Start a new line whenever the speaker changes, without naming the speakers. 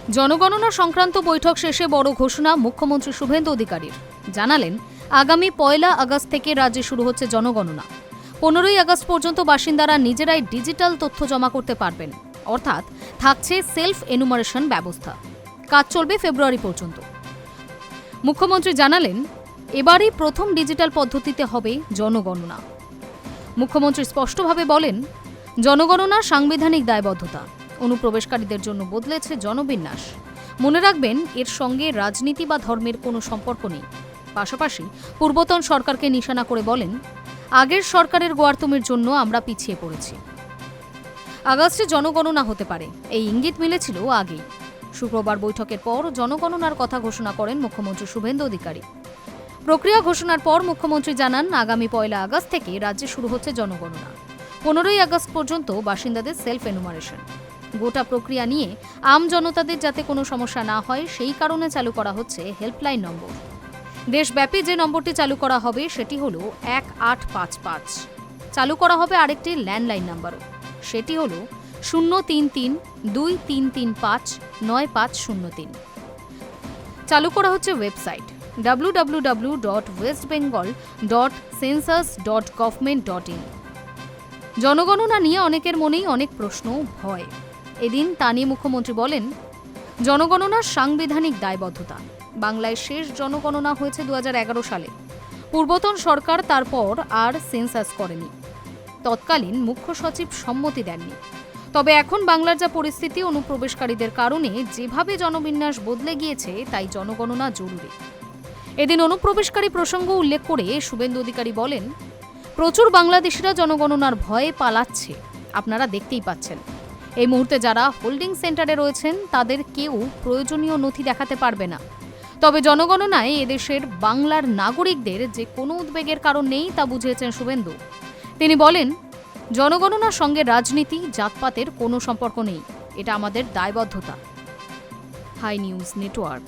জনগণনা সংক্রান্ত বৈঠক শেষে বড় ঘোষণা মুখ্যমন্ত্রী শুভেন্দু অধিকারীর। জানালেন, আগামী 1 আগস্ট থেকে রাজ্যে শুরু হচ্ছে জনগণনা। 15 আগস্ট পর্যন্ত বাসিন্দারা নিজেরাই ডিজিটাল তথ্য জমা করতে পারবেন, অর্থাৎ থাকছে সেলফ এনুমারেশন ব্যবস্থা। কাজ চলবে ফেব্রুয়ারি পর্যন্ত। মুখ্যমন্ত্রী জানালেন, এবারই প্রথম ডিজিটাল পদ্ধতিতে হবে জনগণনা। মুখ্যমন্ত্রী স্পষ্টভাবে বলেন, জনগণনা সাংবিধানিক দায়বদ্ধতা। অনুপ্রবেশকারীদের জন্য বদলেছে জনবিন্যাস। মনে রাখবেন, এর সঙ্গে রাজনীতি বা ধর্মের কোনো সম্পর্ক নেই। পাশাপাশি পূর্বতন সরকারকে নিশানা করে বলেন, আগের সরকারের গোয়ার্তুমের জন্য আমরা পিছিয়ে পড়েছি। আগস্টে জনগণনা হতে পারে, এই ইঙ্গিত মিলেছিল আগেই। শুক্রবার বৈঠকের পর জনগণনার কথা ঘোষণা করেন মুখ্যমন্ত্রী শুভেন্দু অধিকারী। প্রক্রিয়া ঘোষণার পর মুখ্যমন্ত্রী জানান, আগামী 1 আগস্ট থেকে রাজ্যে শুরু হচ্ছে জনগণনা। 15 আগস্ট পর্যন্ত বাসিন্দাদের সেলফ এনুমারেশন। গোটা প্রক্রিয়া নিয়ে আম জনতাদের যাতে কোনো সমস্যা না হয় সেই কারণে চালু করা হচ্ছে হেল্পলাইন নম্বর। দেশব্যাপী যে নম্বরটি চালু করা হবে সেটি হল 1855। চালু করা হবে আরেকটি ল্যান্ডলাইন নাম্বারও, সেটি হল 033-2335-9503। চালু করা হচ্ছে ওয়েবসাইট www.westbengal.census.government.in। জনগণনা নিয়ে অনেকের মনেই অনেক প্রশ্ন, ভয়। এদিন তা নিয়ে মুখ্যমন্ত্রী বলেন, জনগণনা সাংবিধানিক দায়বদ্ধতা। বাংলায় শেষ জনগণনা হয়েছে 2011 সালে। পূর্বতন সরকার তারপর আর সেন্সাস করেনি। তৎকালীন মুখ্য সচিব সম্মতি দেননি। তবে এখন বাংলার যা পরিস্থিতি, অনুপ্রবেশকারীদের কারণে যেভাবে জনবিন্যাস বদলে গিয়েছে, তাই জনগণনা জরুরি। এদিন অনুপ্রবেশকারী প্রসঙ্গ উল্লেখ করে শুভেন্দু অধিকারী বলেন, প্রচুর বাংলাদেশিরা জনগণনার ভয়ে পালাচ্ছে, আপনারা দেখতেই পাচ্ছেন। এই মুহূর্তে যারা হোল্ডিং সেন্টারে রয়েছেন তাদের কেউ প্রয়োজনীয় নথি দেখাতে পারবে না। তবে জনগণনায় এদেশের বাংলার নাগরিকদের যে কোনো উদ্বেগের কারণ নেই তা বুঝিয়েছেন শুভেন্দু। তিনি বলেন, জনগণনার সঙ্গে রাজনীতি, জাতপাতের কোনো সম্পর্ক নেই, এটা আমাদের দায়বদ্ধতা। Hi news network.